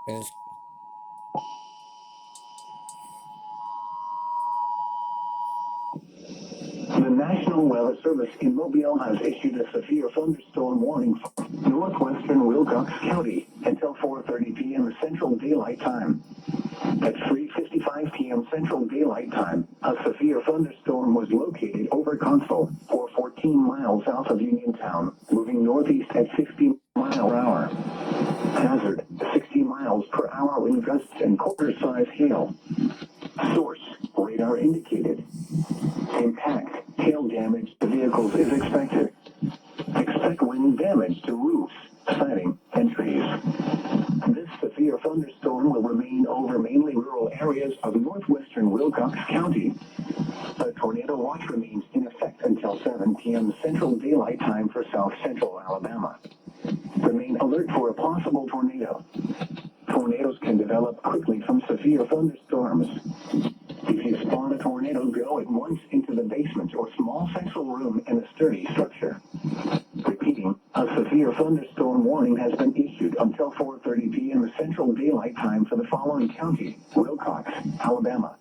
Yes. The National Weather Service in Mobile has issued a severe thunderstorm warning for northwestern Wilcox County until 4:30 p.m. Central Daylight Time. At 3:55 p.m. Central Daylight Time, a severe thunderstorm was located over Consul, or 14 miles south of Uniontown, moving northeast at 60 miles per hour. Hazard: 60 miles per hour wind gusts and quarter-size hail. Source: radar indicated. Impact: hail damage to vehicles is expected. Expect wind damage to roofs, siding, and trees. This severe thunderstorm will remain over mainly rural areas of northwestern Wilcox County. A tornado watch remains in effect until 7 p.m. Central Daylight Time for south central Alabama. Remain alert for a possible tornado. Tornadoes can develop quickly from severe thunderstorms. If you spot a tornado, go at once into the basement or small central room in a sturdy structure. Repeating, a severe thunderstorm warning has been issued until 4:30 p.m. Central Daylight Time for the following county: Wilcox, Alabama.